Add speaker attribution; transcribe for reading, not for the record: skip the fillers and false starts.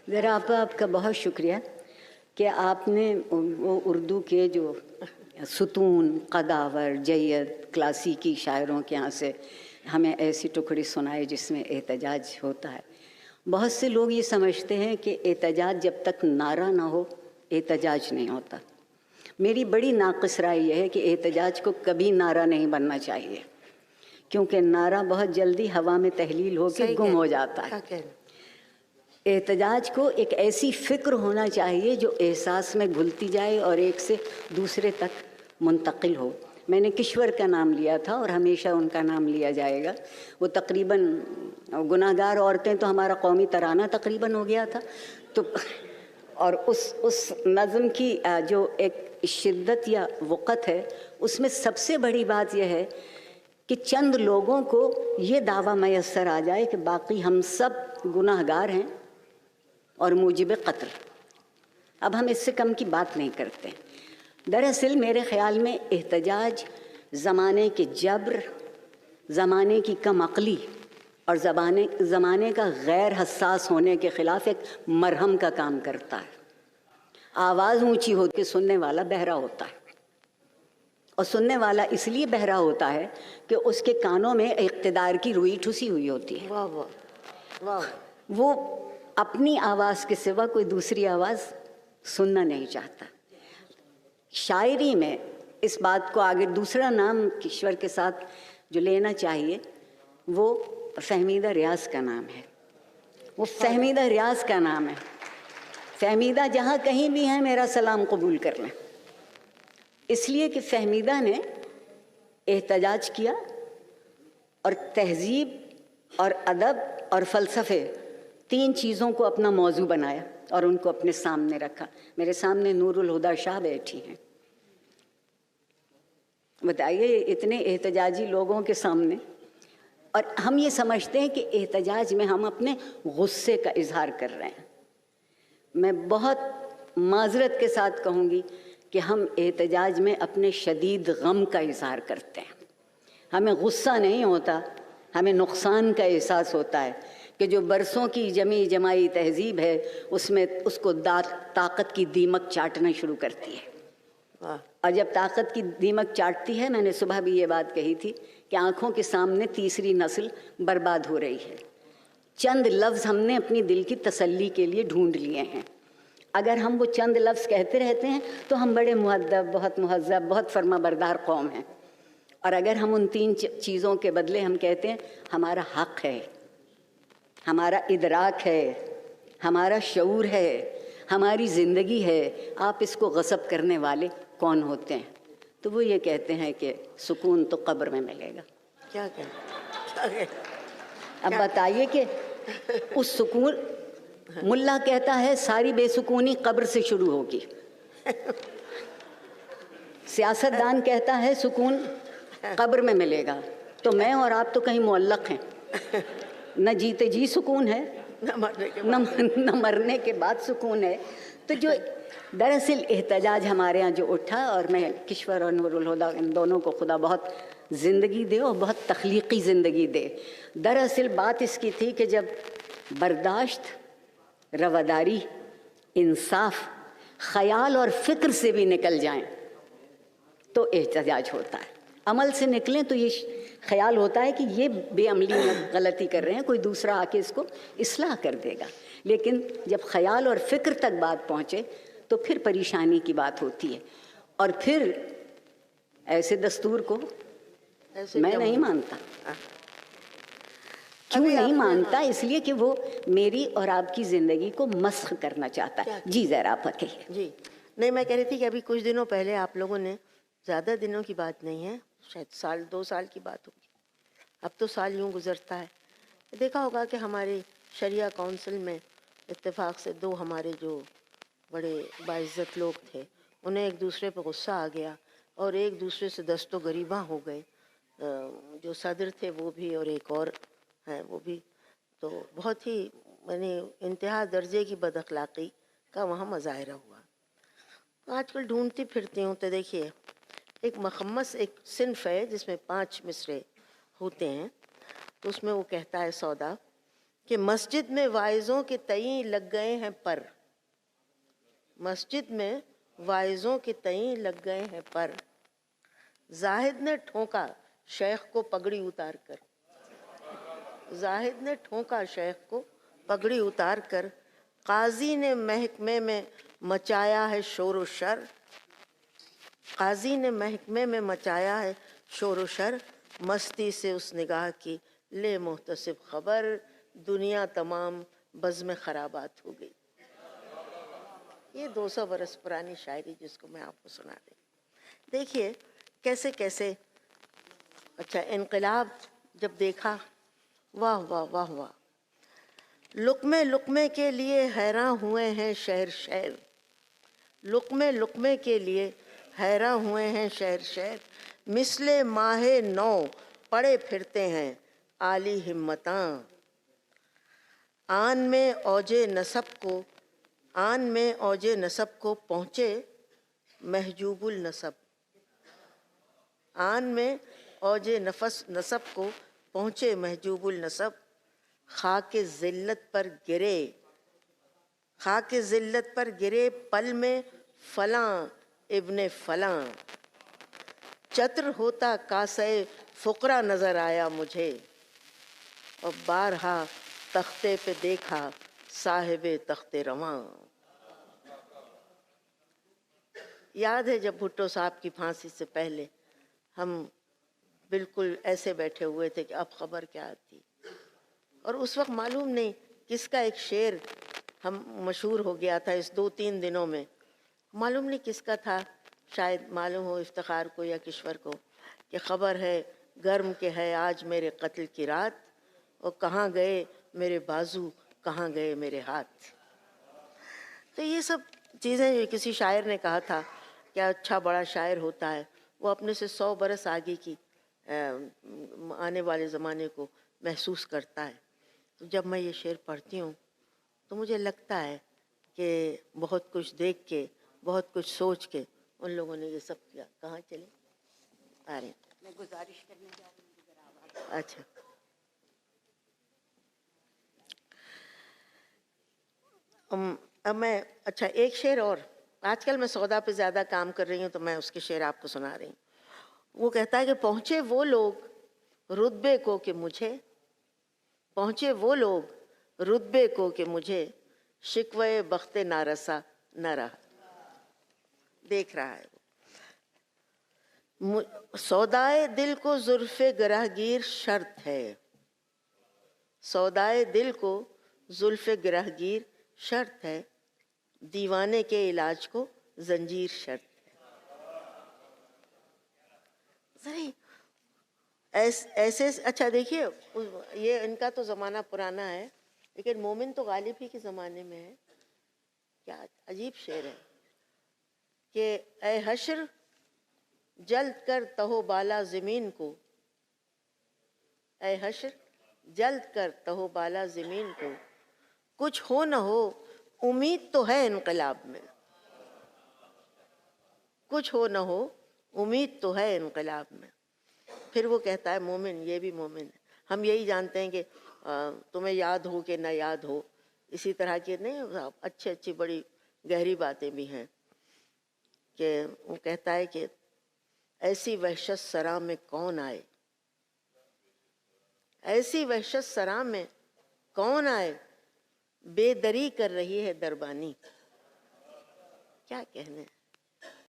Speaker 1: ذرا آپ کا بہت شکریہ کہ آپ نے وہ اردو کے جو ستون، قداور، جید، کلاسیکی شاعروں کے یہاں سے ہمیں ایسی ٹکڑی سنائے جس میں احتجاج ہوتا ہے. بہت سے لوگ یہ سمجھتے ہیں کہ احتجاج جب تک نعرہ نہ ہو احتجاج نہیں ہوتا. میری بڑی ناقص رائے یہ ہے کہ احتجاج کو کبھی نعرہ نہیں بننا چاہیے، کیونکہ نعرہ بہت جلدی ہوا میں تحلیل ہو کے گم ہو جاتا ہے. احتجاج کو ایک ایسی فکر ہونا چاہیے جو احساس میں گھلتی جائے اور ایک سے دوسرے تک منتقل ہو. میں نے کشور کا نام لیا تھا اور ہمیشہ ان کا نام لیا جائے گا. وہ تقریباً گناہ گار عورتیں تو ہمارا قومی ترانہ تقریباً ہو گیا تھا. تو اور اس نظم کی جو ایک شدت یا وقت ہے، اس میں سب سے بڑی بات یہ ہے کہ چند لوگوں کو یہ دعویٰ میسر آ جائے کہ باقی ہم سب گناہ گار ہیں اور موجب قتل. اب ہم اس سے کم کی بات نہیں کرتے. دراصل میرے خیال میں احتجاج زمانے کے جبر، زمانے کی کم عقلی اور زمانے کا غیر حساس ہونے کے خلاف ایک مرہم کا کام کرتا ہے. آواز اونچی ہو کے سننے والا بہرا ہوتا ہے، اور سننے والا اس لیے بہرا ہوتا ہے کہ اس کے کانوں میں اقتدار کی روئی ٹھسی ہوئی ہوتی ہے.
Speaker 2: واہ واہ واہ.
Speaker 1: وہ اپنی آواز کے سوا کوئی دوسری آواز سننا نہیں چاہتا. شاعری میں اس بات کو آگے دوسرا نام کشور کے ساتھ جو لینا چاہیے وہ فہمیدہ ریاض کا نام ہے. وہ فہمیدہ ریاض کا نام ہے. فہمیدہ جہاں کہیں بھی ہیں میرا سلام قبول کر لیں، اس لیے کہ فہمیدہ نے احتجاج کیا اور تہذیب اور ادب اور فلسفے، تین چیزوں کو اپنا موضوع بنایا اور ان کو اپنے سامنے رکھا. میرے سامنے نور الہدیٰ شاہ بیٹھی ہیں. بتائیے اتنے احتجاجی لوگوں کے سامنے، اور ہم یہ سمجھتے ہیں کہ احتجاج میں ہم اپنے غصے کا اظہار کر رہے ہیں. میں بہت معذرت کے ساتھ کہوں گی کہ ہم احتجاج میں اپنے شدید غم کا اظہار کرتے ہیں. ہمیں غصہ نہیں ہوتا، ہمیں نقصان کا احساس ہوتا ہے کہ جو برسوں کی جمی جمائی تہذیب ہے اس کو طاقت کی دیمک چاٹنا شروع کرتی ہے. اور جب طاقت کی دیمک چاٹتی ہے، میں نے صبح بھی یہ بات کہی تھی کہ آنکھوں کے سامنے تیسری نسل برباد ہو رہی ہے. چند لفظ ہم نے اپنی دل کی تسلی کے لیے ڈھونڈ لیے ہیں. اگر ہم وہ چند لفظ کہتے رہتے ہیں تو ہم بڑے مؤدب، بہت مہذب، بہت فرما بردار قوم ہیں. اور اگر ہم ان تین چیزوں کے بدلے ہم کہتے ہیں ہمارا حق ہے، ہمارا ادراک ہے، ہمارا شعور ہے، ہماری زندگی ہے، آپ اس کو غصب کرنے والے کون ہوتے ہیں؟ تو وہ یہ کہتے ہیں کہ سکون تو قبر میں ملے گا.
Speaker 2: کیا کہتے؟
Speaker 1: اب بتائیے کہ اس سکون، ملا کہتا ہے ساری بے سکونی قبر سے شروع ہوگی. سیاستدان کہتا ہے سکون قبر میں ملے گا. تو میں اور آپ تو کہیں معلق ہیں. نہ جیتے جی سکون ہے، نہ مرنے کے بعد سکون ہے. تو جو دراصل احتجاج ہمارے ہاں جو اٹھا، اور میں کشور اور نور الہدیٰ ان دونوں کو خدا بہت زندگی دے اور بہت تخلیقی زندگی دے. دراصل بات اس کی تھی کہ جب برداشت، رواداری، انصاف، خیال اور فکر سے بھی نکل جائیں تو احتجاج ہوتا ہے. عمل سے نکلیں تو یہ خیال ہوتا ہے کہ یہ بے عملی میں غلطی کر رہے ہیں، کوئی دوسرا آ کے اس کو اصلاح کر دے گا. لیکن جب خیال اور فکر تک بات پہنچے تو پھر پریشانی کی بات ہوتی ہے. اور پھر ایسے دستور کو میں نہیں مانتا. کیوں نہیں مانتا؟ اس لیے کہ وہ میری اور آپ کی زندگی کو مسخ کرنا چاہتا ہے. جی ذرا آپ کہیے.
Speaker 2: جی نہیں، میں کہہ رہی تھی کہ ابھی کچھ دنوں پہلے آپ لوگوں نے، زیادہ دنوں کی بات نہیں ہے، شاید سال 2 سال کی بات ہوگی، اب تو سال یوں گزرتا ہے، دیکھا ہوگا کہ ہماری شریعہ کونسل میں اتفاق سے 2 ہمارے جو بڑے باعزت لوگ تھے انہیں ایک دوسرے پہ غصہ آ گیا اور ایک دوسرے سے دست و گریباں ہو گئے. جو صدر تھے وہ بھی اور ایک اور ہیں وہ بھی. تو بہت ہی انتہا درجے کی بد اخلاقی کا وہاں مظاہرہ ہوا. آج کل ڈھونڈتی پھرتی ہوں تو دیکھیے ایک مخمس ایک صنف ہے جس میں 5 مصرے ہوتے ہیں. تو اس میں وہ کہتا ہے سودا کہ مسجد میں واعظوں کے تئیں لگ گئے ہیں پر، مسجد میں واعظوں کے تئیں لگ گئے ہیں پر، زاہد نے ٹھونکا شیخ کو پگڑی اتار کر، زاہد نے ٹھونکا شیخ کو پگڑی اتار کر، قاضی نے محکمے میں مچایا ہے شور و شر، قاضی نے محکمے میں مچایا ہے شور و شر، مستی سے اس نگاہ کی لے محتسب خبر، دنیا تمام بزم خرابات ہو گئی۔ یہ 200 برس پرانی شاعری جس کو میں آپ کو سنا رہی ہوں۔ دیکھیے کیسے کیسے، اچھا انقلاب جب دیکھا، واہ واہ واہ واہ، لقمے لقمے کے لیے حیراں ہوئے ہیں شہر شہر، لقمے لقمے کے لیے حیراں ہوئے ہیں شہر شہر، مثل ماہ نو پڑے پھرتے ہیں عالی ہمتاں، آن میں اوج نسب کو، آن میں اوج نسب کو پہنچے محجوب النسب، آن میں اوج نسب کو پہنچے محجوب النسب، خاک ذلت پر گرے، خاک ذلت پر گرے پل میں فلاں ابن فلاں، چتر ہوتا کاسے فقرا نظر آیا مجھے، اور بارہا تختے پہ دیکھا صاحب تخت رواں۔ یاد ہے جب بھٹو صاحب کی پھانسی سے پہلے ہم بالکل ایسے بیٹھے ہوئے تھے کہ اب خبر کیا آتی، اور اس وقت معلوم نہیں کس کا ایک شعر ہم مشہور ہو گیا تھا اس 2-3 دنوں میں، معلوم نہیں کس کا تھا، شاید معلوم ہو افتخار کو یا کشور کو، کہ خبر ہے گرم کہ ہے آج میرے قتل کی رات، اور کہاں گئے میرے بازو کہاں گئے میرے ہاتھ۔ تو یہ سب چیزیں کسی شاعر نے کہا تھا کہ اچھا بڑا شاعر ہوتا ہے وہ اپنے سے 100 برس آگے کی آنے والے زمانے کو محسوس کرتا ہے۔ تو جب میں یہ شعر پڑھتی ہوں تو مجھے لگتا ہے کہ بہت کچھ دیکھ کے، بہت کچھ سوچ کے ان لوگوں نے یہ سب کیا۔ کہاں چلے آ رہے ہیں؟
Speaker 1: میں گزارش کرنے جا رہی ہوں ذرا آواز۔
Speaker 2: اچھا اب میں اچھا ایک شعر اور، آج کل میں سودا پہ زیادہ کام کر رہی ہوں تو میں اس کے شعر آپ کو سنا رہی ہوں۔ وہ کہتا ہے کہ پہنچے وہ لوگ رتبے کو کہ مجھے، پہنچے وہ لوگ رتبے کو کہ مجھے شکوے بخت نارسا نہ رہا، دیکھ رہا ہے وہ، سودائے دل کو زلف گرہ گیر شرط ہے، سودائے دل کو زلف گرہ گیر شرط ہے، دیوانے کے علاج کو زنجیر شرط ہے۔ ذرا ایسے اچھا دیکھیے یہ ان کا تو زمانہ پرانا ہے لیکن مومن تو غالب ہی کے زمانے میں ہے۔ کیا عجیب شعر ہے کہ اے حشر جلد کر تہو بالا زمین کو، اے حشر جلد کر تہو بالا زمین کو، کچھ ہو نہ ہو امید تو ہے انقلاب میں، کچھ ہو نہ ہو امید تو ہے انقلاب میں۔ پھر وہ کہتا ہے مومن، یہ بھی مومن ہے، ہم یہی جانتے ہیں کہ تمہیں یاد ہو کہ نہ یاد ہو، اسی طرح کے نہیں اچھی اچھی بڑی گہری باتیں بھی ہیں، کہ وہ کہتا ہے کہ ایسی وحشت سرا میں کون آئے، ایسی وحشت سرا میں کون آئے، بے دری کر رہی ہے دربانی۔ کیا کہنے ہیں،